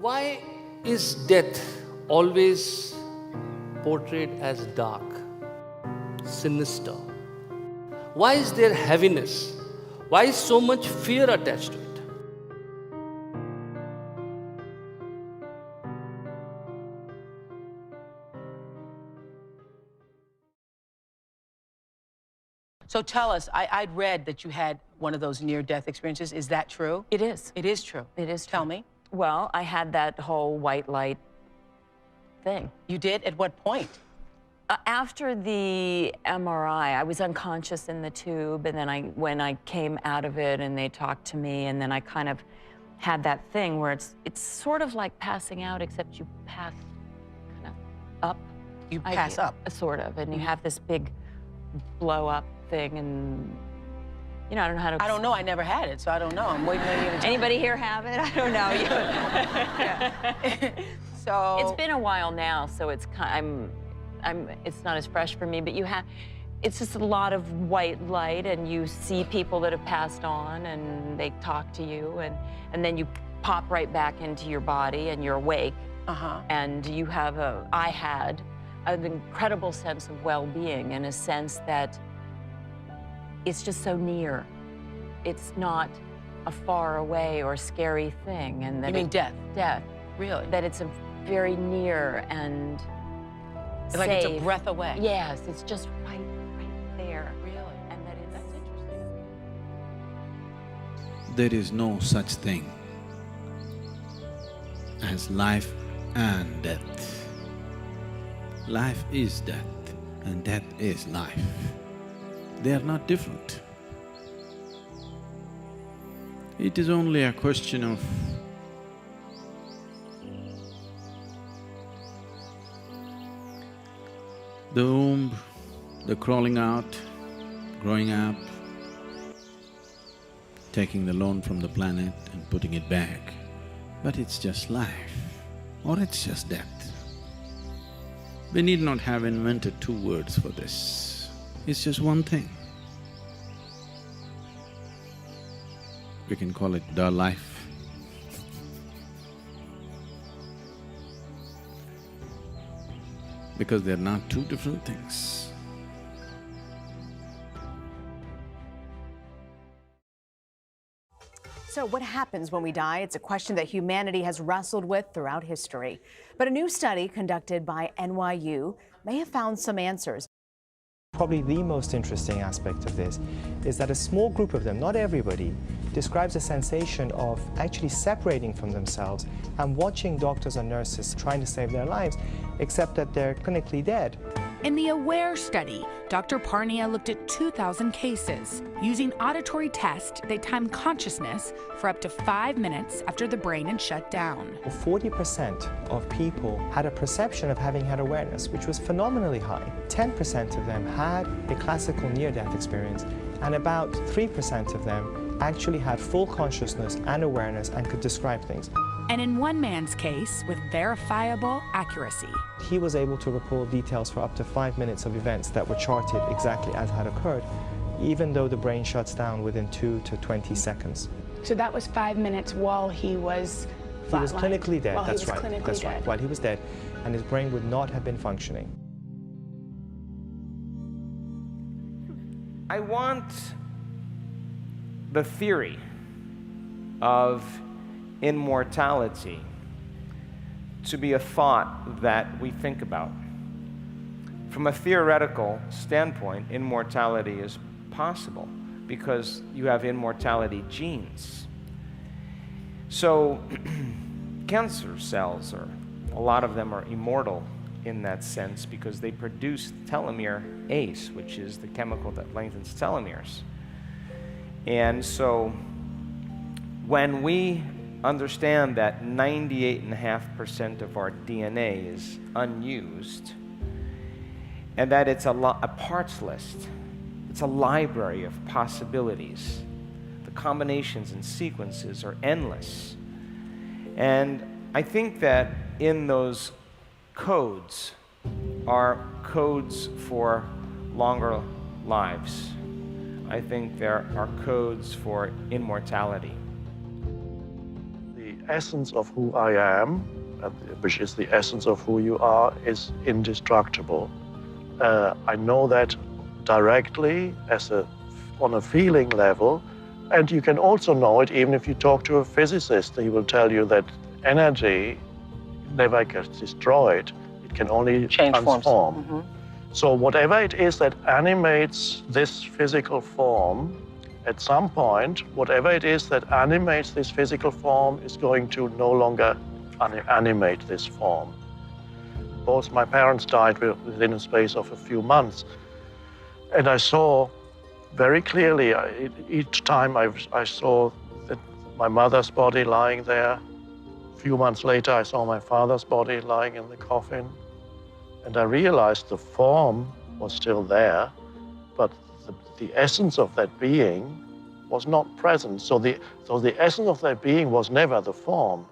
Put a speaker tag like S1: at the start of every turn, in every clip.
S1: Why is death always portrayed as dark, sinister? Why is there heaviness? Why is so much fear attached to it?
S2: So tell us, I'd read that you had one of those near-death experiences. Is that true?
S3: It is.
S2: It is true.
S3: It is true.
S2: Tell me.
S3: Well, I had that whole white light thing.
S2: You did? At what point?
S3: After the MRI, I was unconscious in the tube, and then when I came out of it and they talked to me, and then I kind of had that thing where it's sort of like passing out, except you pass kind of up.
S2: You pass up.
S3: Sort of, and you have this big blow-up thing, and you know, I don't know how to...
S2: I don't know. I never had it, so I don't know. I'm waiting on you to...
S3: Anybody here have it? I don't know. Yeah.
S2: So...
S3: It's been a while now, so it's it's not as fresh for me, but it's just a lot of white light, and you see people that have passed on, and they talk to you, and then you pop right back into your body, and you're awake. And you have I had an incredible sense of well-being, in a sense that it's just so near. It's not a far away or scary thing. And that
S2: you mean death?
S3: Death.
S2: Really?
S3: That it's a very near and
S2: like
S3: safe.
S2: It's a breath away.
S3: Yes, it's just right there.
S2: Really?
S3: And that's
S2: interesting.
S4: There is no such thing as life and death. Life is death, and death is life. They are not different. It is only a question of the womb, the crawling out, growing up, taking the loan from the planet and putting it back. But it's just life, or it's just death. We need not have invented two words for this. It's just one thing. We can call it the life. Because they're not two different things.
S5: So what happens when we die? It's a question that humanity has wrestled with throughout history. But a new study conducted by NYU may have found some answers.
S6: Probably the most interesting aspect of this is that a small group of them, not everybody, describes a sensation of actually separating from themselves and watching doctors and nurses trying to save their lives, except that they're clinically dead.
S7: In the AWARE study, Dr. Parnia looked at 2,000 cases. Using auditory tests, they timed consciousness for up to 5 minutes after the brain had shut down.
S6: 40% of people had a perception of having had awareness, which was phenomenally high. 10% of them had a classical near-death experience, and about 3% of them actually had full consciousness and awareness and could describe things.
S7: And in one man's case, with verifiable accuracy.
S6: He was able to recall details for up to 5 minutes of events that were charted exactly as had occurred, even though the brain shuts down within 2 to 20 seconds.
S8: So that was 5 minutes while he was flatlined?
S6: He was clinically dead,
S8: while
S6: that's
S8: he was
S6: right.
S8: Clinically
S6: that's
S8: dead.
S6: right, while he was dead, and his brain would not have been functioning.
S9: I want the theory of immortality to be a thought that we think about. From a theoretical standpoint, immortality is possible because you have immortality genes. So cancer cells, a lot of them are immortal in that sense because they produce telomere ACE, which is the chemical that lengthens telomeres. And so when we understand that 98.5% of our DNA is unused, and that it's a parts list, it's a library of possibilities. The combinations and sequences are endless. And I think that in those codes are codes for longer lives. I think there are codes for immortality.
S10: The essence of who I am, which is the essence of who you are, is indestructible. I know that directly on a feeling level, and you can also know it even if you talk to a physicist. He will tell you that energy never gets destroyed. It can only transform.
S2: Mm-hmm.
S10: So whatever it is that animates this physical form, at some point, whatever it is that animates this physical form is going to no longer animate this form. Both my parents died within a space of a few months. And I saw very clearly, each time I saw that my mother's body lying there. A few months later, I saw my father's body lying in the coffin. And I realized the form was still there, but the essence of that being was not present. So the essence of that being was never the form.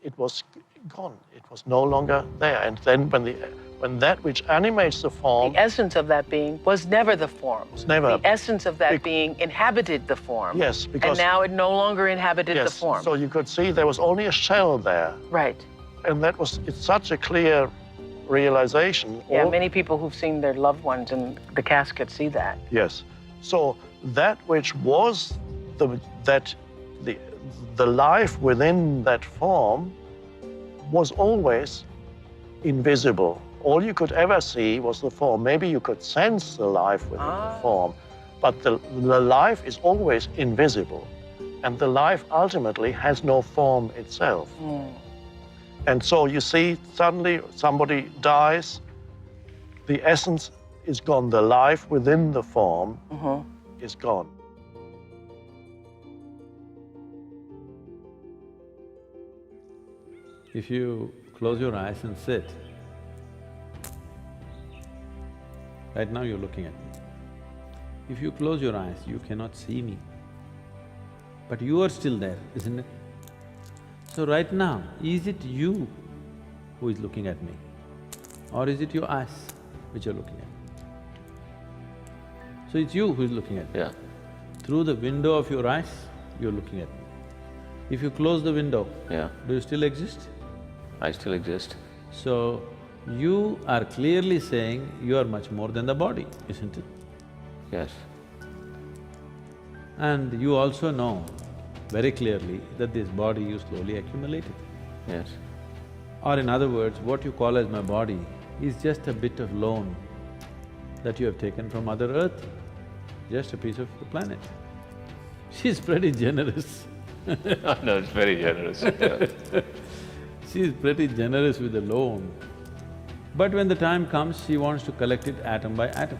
S10: It was gone. It was no longer there. And then when that which animates the form...
S2: The essence of that being was never the form.
S10: Was never.
S2: The essence of that being inhabited the form.
S10: Yes, because...
S2: And now it no longer inhabited the form.
S10: So you could see there was only a shell there.
S2: Right.
S10: And it's such a clear realization.
S2: Yeah, many people who've seen their loved ones in the casket see that.
S10: Yes. So that which was the life within that form was always invisible. All you could ever see was the form. Maybe you could sense the life within the form, but the life is always invisible. And the life ultimately has no form itself. And so you see, suddenly somebody dies, the essence is gone, the life within the form is gone.
S4: If you close your eyes and sit, right now you're looking at me. If you close your eyes, you cannot see me. But you are still there, isn't it? So right now, is it you who is looking at me? Or is it your eyes which are looking at me? So it's you who is looking at me.
S1: Yeah.
S4: Through the window of your eyes, you're looking at me. If you close the window, do you still exist?
S1: I still exist.
S4: So, you are clearly saying you are much more than the body, isn't it?
S1: Yes.
S4: And you also know very clearly that this body you slowly accumulated.
S1: Yes.
S4: Or in other words, what you call as my body is just a bit of loan that you have taken from Mother Earth, just a piece of the planet. She's pretty generous.
S1: No, it's very generous. Yeah.
S4: She's pretty generous with the loan. But when the time comes, she wants to collect it atom by atom.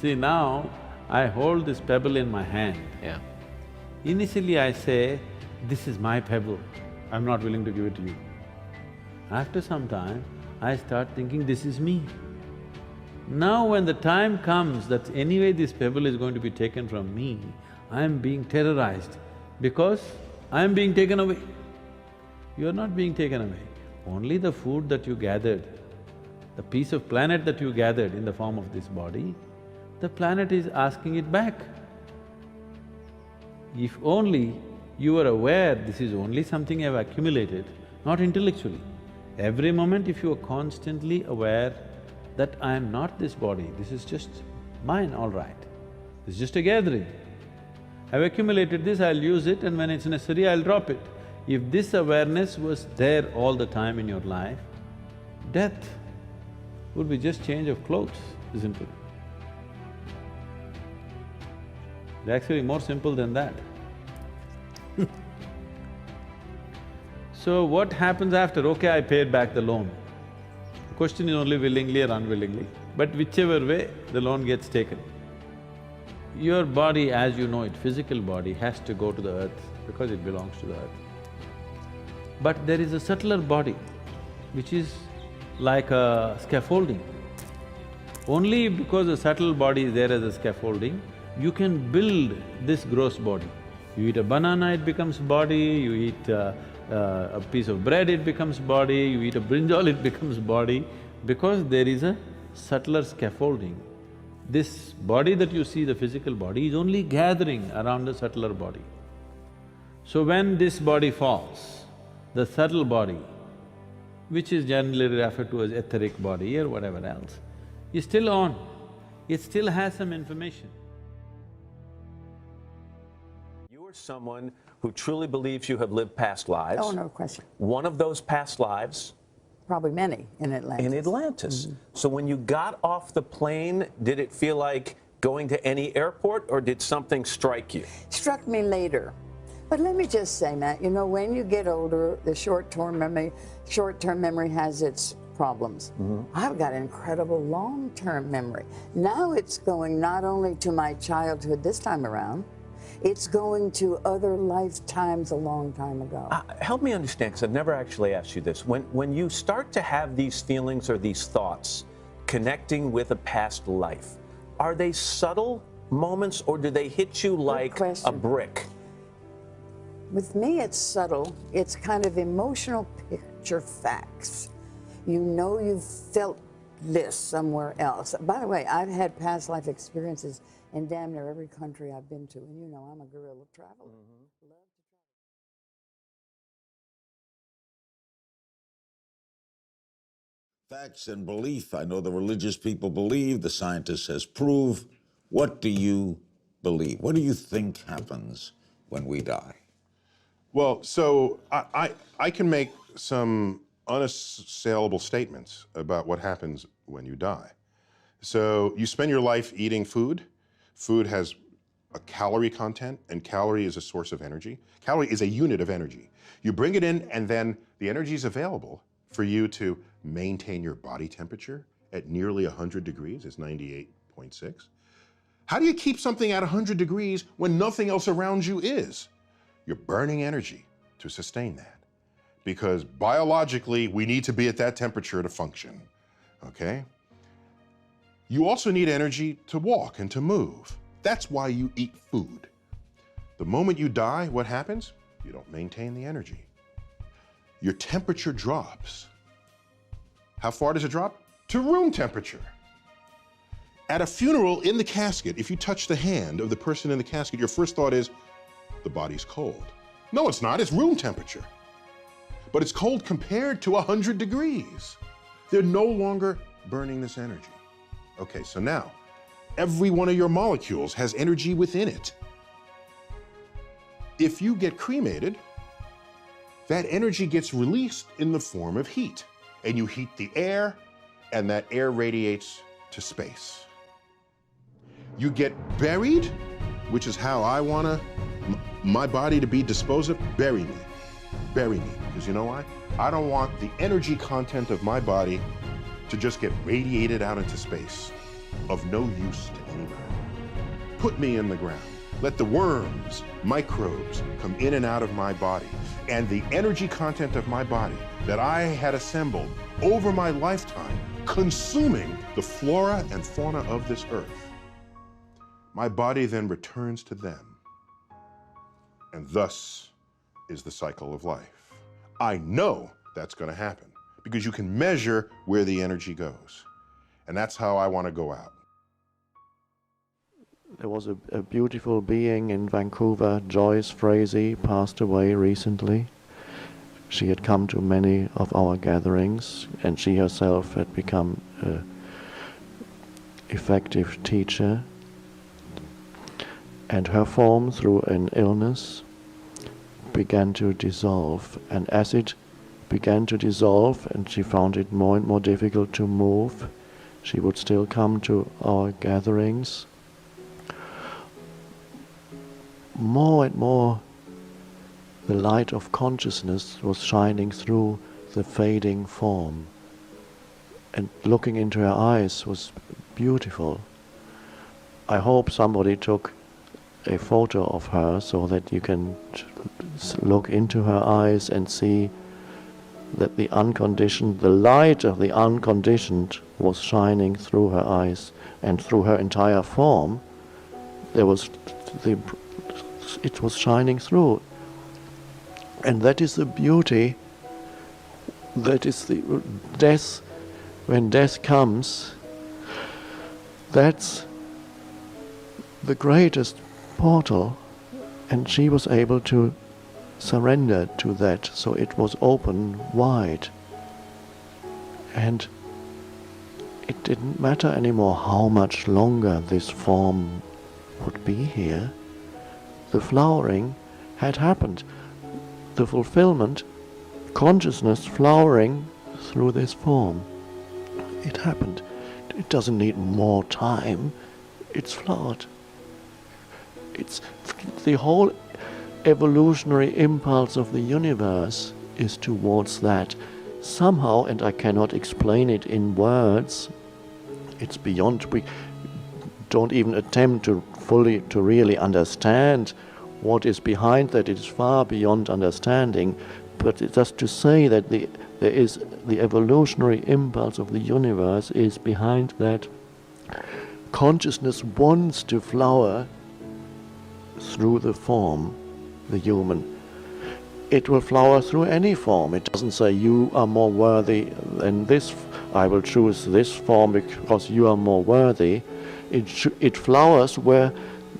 S4: See, now I hold this pebble in my hand.
S1: Yeah.
S4: Initially I say, this is my pebble, I'm not willing to give it to you. After some time, I start thinking, this is me. Now when the time comes that anyway this pebble is going to be taken from me, I am being terrorized because I am being taken away. You are not being taken away. Only the food that you gathered, the piece of planet that you gathered in the form of this body, the planet is asking it back. If only you were aware this is only something I've accumulated, not intellectually. Every moment if you are constantly aware that I am not this body, this is just mine, all right. It's just a gathering. I've accumulated this, I'll use it, and when it's necessary, I'll drop it. If this awareness was there all the time in your life, death would be just change of clothes, isn't it? It's actually more simple than that. So what happens after? Okay, I paid back the loan. The question is only willingly or unwillingly, but whichever way, the loan gets taken. Your body, as you know it, physical body, has to go to the earth because it belongs to the earth. But there is a subtler body, which is like a scaffolding. Only because the subtle body is there as a scaffolding, you can build this gross body. You eat a banana, it becomes body, you eat a piece of bread, it becomes body, you eat a brinjal, it becomes body, because there is a subtler scaffolding. This body that you see, the physical body, is only gathering around the subtler body. So when this body falls, the subtle body, which is generally referred to as etheric body or whatever else, is still on. It still has some information.
S11: You are someone who truly believes you have lived past lives.
S12: Oh, no question.
S11: One of those past lives…
S12: Probably many in Atlantis.
S11: In Atlantis. So when you got off the plane, did it feel like going to any airport, or did something strike you?
S12: Struck me later. But let me just say, Matt, you know, when you get older, the short-term memory has its problems. I've got incredible long-term memory. Now it's going not only to my childhood this time around, it's going to other lifetimes a long time ago.
S11: Help me understand, because I've never actually asked you this. When you start to have these feelings or these thoughts connecting with a past life, are they subtle moments, or do they hit you like a brick?
S12: With me, it's subtle. It's kind of emotional picture facts. You know you've felt this somewhere else. By the way, I've had past life experiences in damn near every country I've been to, and you know I'm a guerrilla traveler.
S13: Facts and belief. I know the religious people believe, the scientist says prove. What do you believe? What do you think happens when we die?
S14: Well, so I can make some unassailable statements about what happens when you die. So you spend your life eating food. Food has a calorie content, and calorie is a source of energy. Calorie is a unit of energy. You bring it in, and then the energy is available for you to maintain your body temperature at nearly 100 degrees. It's 98.6. How do you keep something at 100 degrees when nothing else around you is? You're burning energy to sustain that, because biologically we need to be at that temperature to function, okay? You also need energy to walk and to move. That's why you eat food. The moment you die, what happens? You don't maintain the energy. Your temperature drops. How far does it drop? To room temperature. At a funeral, in the casket, if you touch the hand of the person in the casket, your first thought is, the body's cold. No, it's not, it's room temperature. But it's cold compared to 100 degrees. They're no longer burning this energy. Okay, so now, every one of your molecules has energy within it. If you get cremated, that energy gets released in the form of heat. And you heat the air, and that air radiates to space. You get buried, which is how I want my body to be disposed of. Bury me. Bury me. Because you know why? I don't want the energy content of my body to just get radiated out into space, of no use to anybody. Put me in the ground. Let the worms, microbes, come in and out of my body. And the energy content of my body that I had assembled over my lifetime, consuming the flora and fauna of this earth, my body then returns to them. And thus is the cycle of life. I know that's going to happen because you can measure where the energy goes. And that's how I want to go out.
S10: There was a beautiful being in Vancouver, Joyce Frazee, passed away recently. She had come to many of our gatherings, and she herself had become an effective teacher. And her form, through an illness, began to dissolve. And as it began to dissolve, and she found it more and more difficult to move, she would still come to our gatherings. More and more, the light of consciousness was shining through the fading form. And looking into her eyes was beautiful. I hope somebody took a photo of her so that you can look into her eyes and see that the unconditioned, the light of the unconditioned was shining through her eyes and through her entire form. It was shining through. And that is the beauty, that is the death, when death comes, that's the greatest portal. And she was able to
S15: surrendered to that, so it was open wide. And it didn't matter anymore how much longer this form would be here. The flowering had happened. The fulfillment, consciousness flowering through this form. It happened. It doesn't need more time. It's flowered. It's the whole evolutionary impulse of the universe is towards that. Somehow, and I cannot explain it in words, it's beyond, we don't even attempt to really understand what is behind that. It is far beyond understanding, but it's just to say that there is the evolutionary impulse of the universe is behind that. Consciousness wants to flower through the form, the human. It will flower through any form. It doesn't say you are more worthy than this, I will choose this form because you are more worthy. It flowers where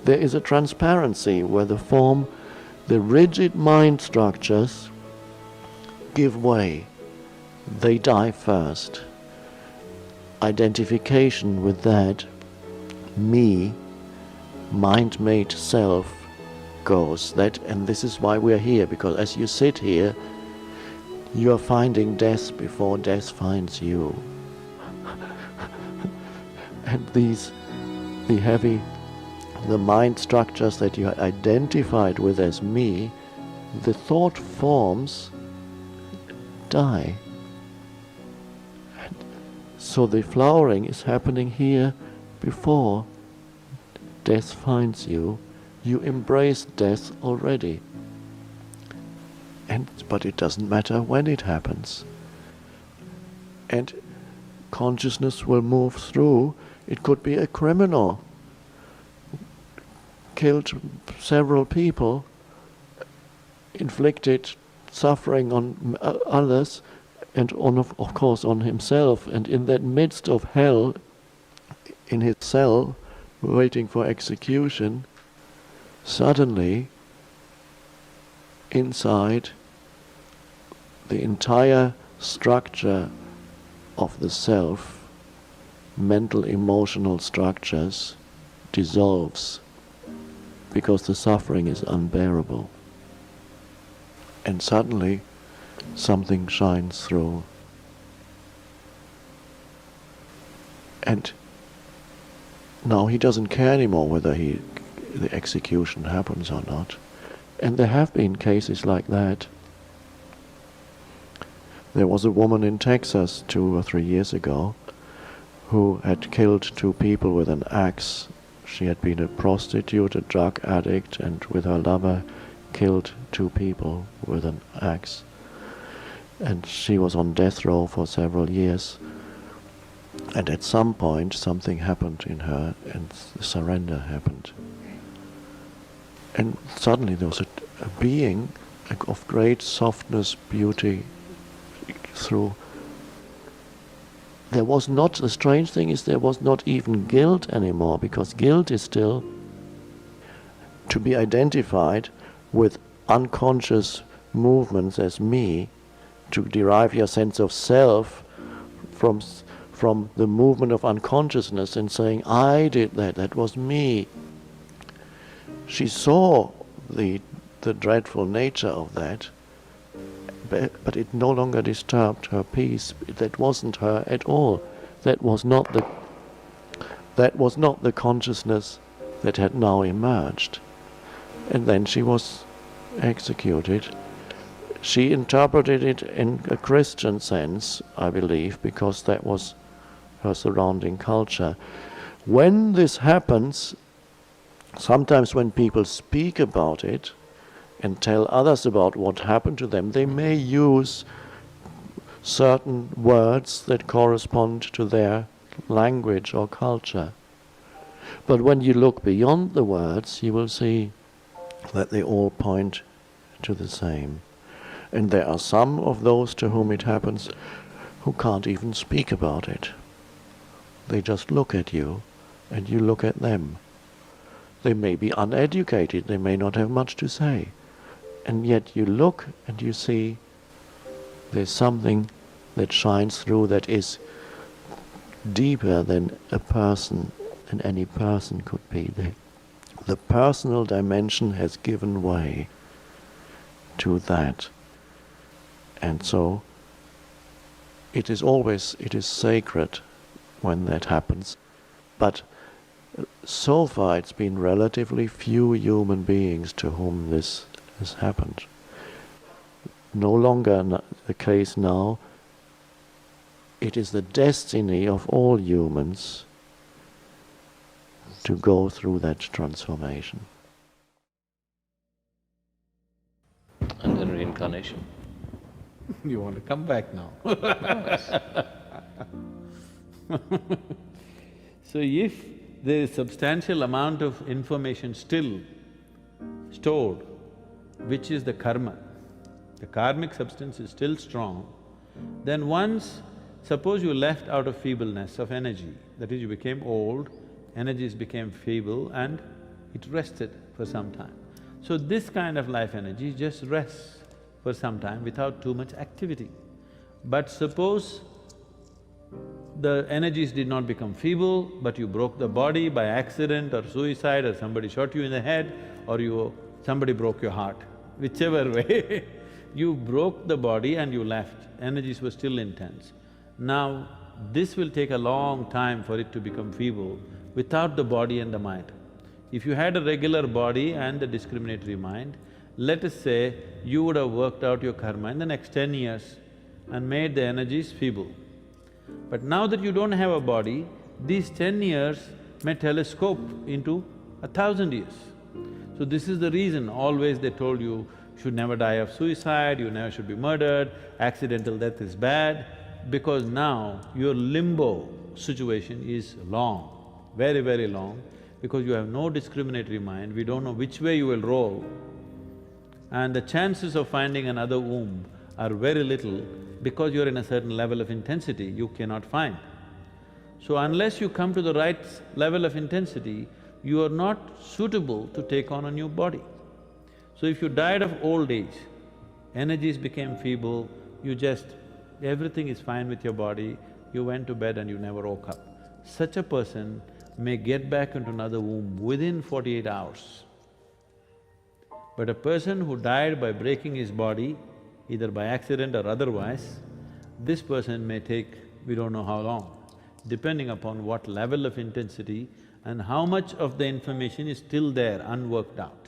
S15: there is a transparency, where the form, the rigid mind structures give way. They die first. Identification with that, me, mind-made self, goes. And this is why we are here, because as you sit here, you are finding death before death finds you. And the mind structures that you are identified with as me, the thought forms die. And so the flowering is happening here before death finds you. You embrace death already. But it doesn't matter when it happens. And consciousness will move through. It could be a criminal, killed several people, inflicted suffering on others, and of course on himself. And in that midst of hell, in his cell, waiting for execution, suddenly, inside, the entire structure of the self, mental, emotional structures, dissolves, because the suffering is unbearable. And suddenly, something shines through. And now he doesn't care anymore whether the execution happens or not. And there have been cases like that. There was a woman in Texas 2 or 3 years ago who had killed 2 people with an axe. She had been a prostitute, a drug addict, and with her lover killed 2 people with an axe. And she was on death row for several years. And at some point something happened in her, and the surrender happened. And suddenly there was a being of great softness, beauty through. There was not, the strange thing is there was not even guilt anymore, because guilt is still to be identified with unconscious movements as me, to derive your sense of self from the movement of unconsciousness and saying, I did that, that was me. She saw the dreadful nature of that, but it no longer disturbed her peace. That wasn't her at all. That was not the consciousness that had now emerged. And then she was executed. She interpreted it in a Christian sense, I believe, because that was her surrounding culture. When this happens, sometimes when people speak about it and tell others about what happened to them, they may use certain words that correspond to their language or culture. But when you look beyond the words, you will see that they all point to the same. And there are some of those to whom it happens who can't even speak about it. They just look at you, and you look at them. They may be uneducated, they may not have much to say, and yet you look and you see there's something that shines through that is deeper than a person, than any person could be. The personal dimension has given way to that. And so it is sacred when that happens. But so far it's been relatively few human beings to whom this has happened. No longer the case now. It is the destiny of all humans to go through that transformation.
S1: And then reincarnation.
S4: You want to come back now? So if there is substantial amount of information still stored, which is the karma, the karmic substance is still strong, then once, suppose you left out of feebleness of energy, that is, you became old, energies became feeble and it rested for some time. So this kind of life energy just rests for some time without too much activity. But suppose the energies did not become feeble, but you broke the body by accident or suicide, or somebody shot you in the head, or somebody broke your heart, whichever way you broke the body and you left, energies were still intense. Now, this will take a long time for it to become feeble without the body and the mind. If you had a regular body and a discriminatory mind, let us say you would have worked out your karma in the next 10 years and made the energies feeble. But now that you don't have a body, these 10 years may telescope into 1,000 years. So this is the reason always they told you should never die of suicide, you never should be murdered, accidental death is bad, because now your limbo situation is long, very, very long, because you have no discriminatory mind, we don't know which way you will roll, and the chances of finding another womb are very little because you're in a certain level of intensity you cannot find. So unless you come to the right level of intensity, you are not suitable to take on a new body. So if you died of old age, energies became feeble, everything is fine with your body, you went to bed and you never woke up. Such a person may get back into another womb within 48 hours. But a person who died by breaking his body, either by accident or otherwise, this person may take we don't know how long, depending upon what level of intensity and how much of the information is still there, unworked out.